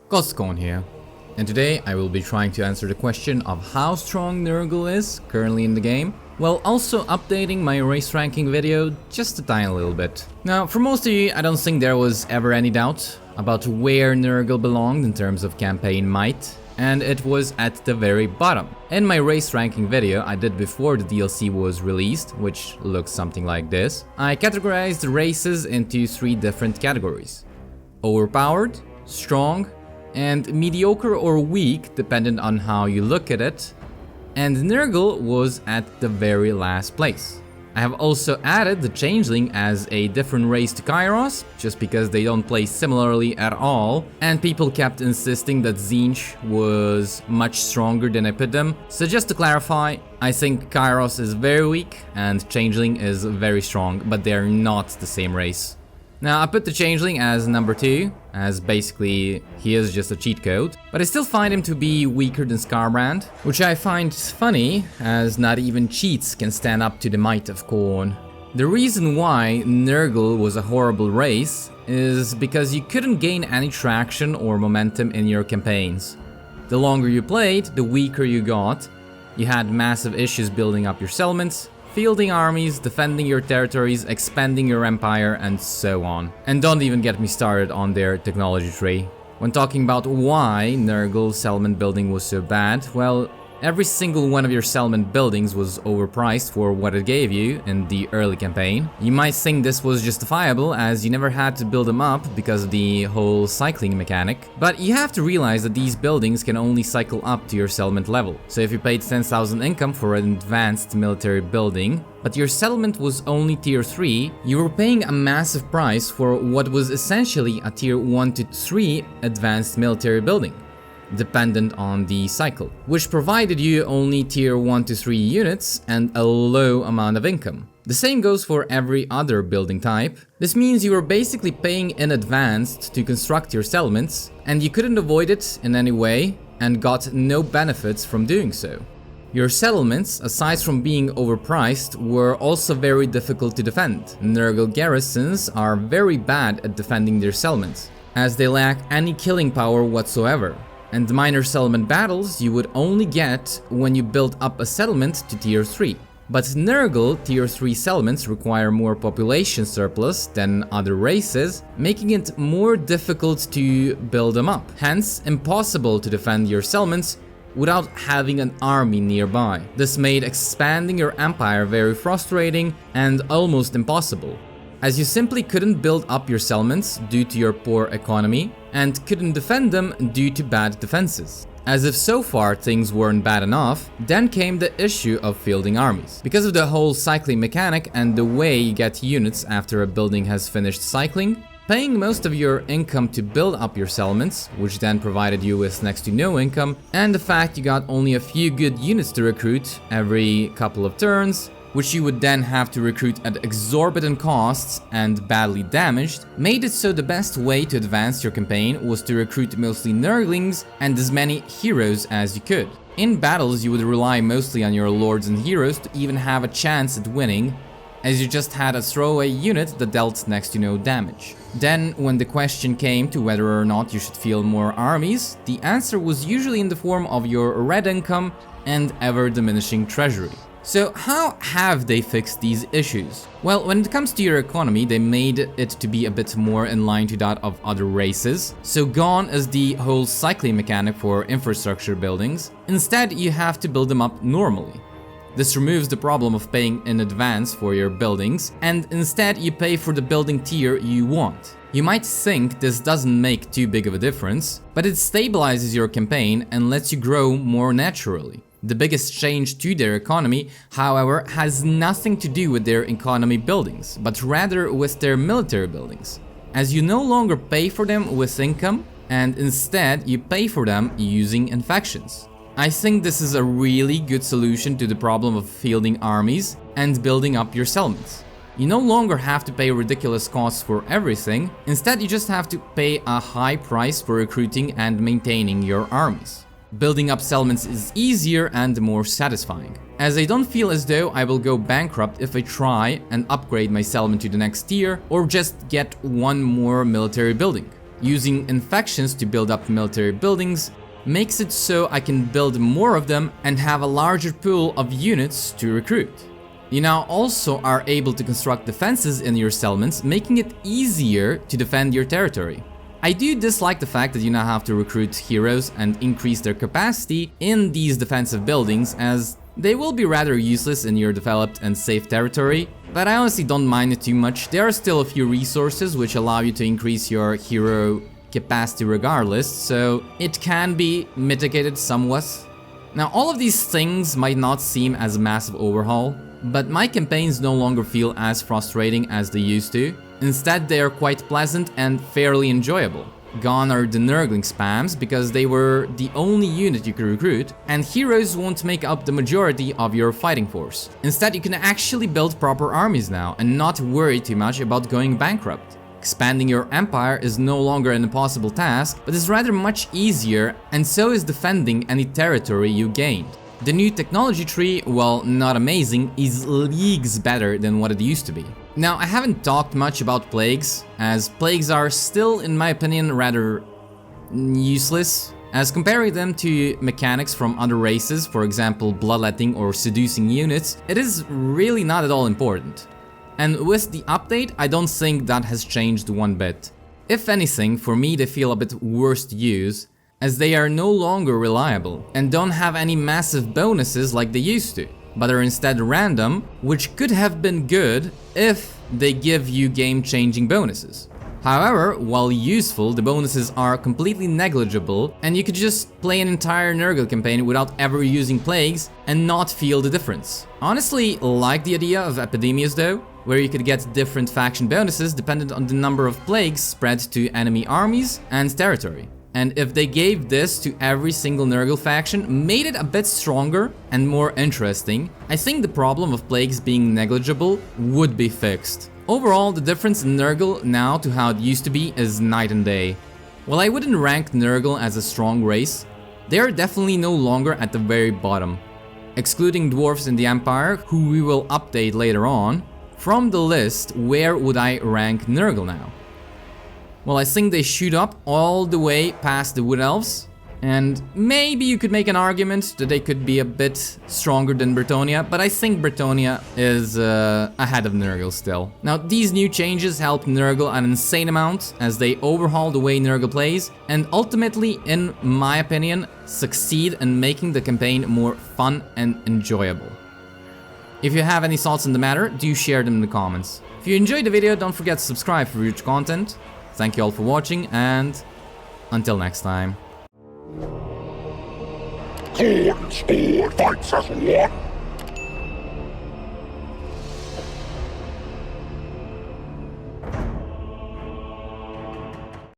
Khorne here, and today I will be trying to answer the question of how strong Nurgle is currently in the game, while also updating my race ranking video just a tiny little bit. Now, for most of you, I don't think there was ever any doubt about where Nurgle belonged in terms of campaign might, and it was at the very bottom. In my race ranking video I did before the DLC was released, which looks something like this, I categorized the races into 3 different categories: overpowered, strong, and mediocre or weak, depending on how you look at it, and Nurgle was at the very last place. I have also added the Changeling as a different race to Kairos, just because they don't play similarly at all, and people kept insisting that Tzeentch was much stronger than I put them. So just to clarify, I think Kairos is very weak and Changeling is very strong, but they're not the same race. Now, I put the Changeling as number 2, as basically he is just a cheat code, but I still find him to be weaker than Skarbrand, which I find funny, as not even cheats can stand up to the might of Khorne. The reason why Nurgle was a horrible race is because you couldn't gain any traction or momentum in your campaigns. The longer you played, the weaker you got. You had massive issues building up your settlements, fielding armies, defending your territories, expanding your empire, and so on. And don't even get me started on their technology tree. When talking about why Nurgle settlement building was so bad, well, every single one of your settlement buildings was overpriced for what it gave you in the early campaign. You might think this was justifiable, as you never had to build them up because of the whole cycling mechanic, but you have to realize that these buildings can only cycle up to your settlement level. So if you paid 10,000 income for an advanced military building, but your settlement was only tier 3, you were paying a massive price for what was essentially a tier 1 to 3 advanced military building, dependent on the cycle, which provided you only tier 1 to 3 units and a low amount of income. The same goes for every other building type. This means you were basically paying in advance to construct your settlements, and you couldn't avoid it in any way and got no benefits from doing so. Your settlements, aside from being overpriced, were also very difficult to defend. Nurgle garrisons are very bad at defending their settlements, as they lack any killing power whatsoever. And minor settlement battles you would only get when you build up a settlement to tier 3. But Nurgle tier 3 settlements require more population surplus than other races, making it more difficult to build them up. Hence, impossible to defend your settlements without having an army nearby. This made expanding your empire very frustrating and almost impossible, as you simply couldn't build up your settlements due to your poor economy, and couldn't defend them due to bad defenses. As if so far things weren't bad enough, then came the issue of fielding armies. Because of the whole cycling mechanic and the way you get units after a building has finished cycling, paying most of your income to build up your settlements, which then provided you with next to no income, and the fact you got only a few good units to recruit every couple of turns, which you would then have to recruit at exorbitant costs and badly damaged, made it so the best way to advance your campaign was to recruit mostly Nurglings and as many heroes as you could. In battles you would rely mostly on your lords and heroes to even have a chance at winning, as you just had a throwaway unit that dealt next to no damage. Then, when the question came to whether or not you should field more armies, the answer was usually in the form of your red income and ever-diminishing treasury. So how have they fixed these issues? Well, when it comes to your economy, they made it to be a bit more in line to that of other races. So gone is the whole cycling mechanic for infrastructure buildings. Instead, you have to build them up normally. This removes the problem of paying in advance for your buildings, and instead you pay for the building tier you want. You might think this doesn't make too big of a difference, but it stabilizes your campaign and lets you grow more naturally. The biggest change to their economy, however, has nothing to do with their economy buildings, but rather with their military buildings, as you no longer pay for them with income, and instead you pay for them using infections. I think this is a really good solution to the problem of fielding armies and building up your settlements. You no longer have to pay ridiculous costs for everything, instead you just have to pay a high price for recruiting and maintaining your armies. Building up settlements is easier and more satisfying, as I don't feel as though I will go bankrupt if I try and upgrade my settlement to the next tier or just get one more military building. Using infections to build up military buildings makes it so I can build more of them and have a larger pool of units to recruit. You now also are able to construct defenses in your settlements, making it easier to defend your territory. I do dislike the fact that you now have to recruit heroes and increase their capacity in these defensive buildings, as they will be rather useless in your developed and safe territory, but I honestly don't mind it too much. There are still a few resources which allow you to increase your hero capacity regardless, so it can be mitigated somewhat. Now, all of these things might not seem as a massive overhaul, but my campaigns no longer feel as frustrating as they used to. Instead, they are quite pleasant and fairly enjoyable. Gone are the Nurgling spams, because they were the only unit you could recruit, and heroes won't make up the majority of your fighting force. Instead, you can actually build proper armies now and not worry too much about going bankrupt. Expanding your empire is no longer an impossible task, but is rather much easier, and so is defending any territory you gained. The new technology tree, while not amazing, is leagues better than what it used to be. Now, I haven't talked much about plagues, as plagues are still, in my opinion, rather useless, as comparing them to mechanics from other races, for example bloodletting or seducing units, it is really not at all important. And with the update, I don't think that has changed one bit. If anything, for me they feel a bit worse to use, as they are no longer reliable and don't have any massive bonuses like they used to, but are instead random, which could have been good if they give you game-changing bonuses. However, while useful, the bonuses are completely negligible, and you could just play an entire Nurgle campaign without ever using plagues and not feel the difference. Honestly, like the idea of epidemias though, where you could get different faction bonuses dependent on the number of plagues spread to enemy armies and territory. And if they gave this to every single Nurgle faction, made it a bit stronger and more interesting, I think the problem of plagues being negligible would be fixed. Overall, the difference in Nurgle now to how it used to be is night and day. While I wouldn't rank Nurgle as a strong race, they are definitely no longer at the very bottom. Excluding dwarves in the Empire, who we will update later on, from the list, where would I rank Nurgle now? Well, I think they shoot up all the way past the Wood Elves, and maybe you could make an argument that they could be a bit stronger than Bretonnia, but I think Bretonnia is ahead of Nurgle still. Now, these new changes help Nurgle an insane amount, as they overhaul the way Nurgle plays, and ultimately, in my opinion, succeed in making the campaign more fun and enjoyable. If you have any thoughts on the matter, do share them in the comments. If you enjoyed the video, don't forget to subscribe for future content. Thank you all for watching, and until next time. Khorne score fights as one.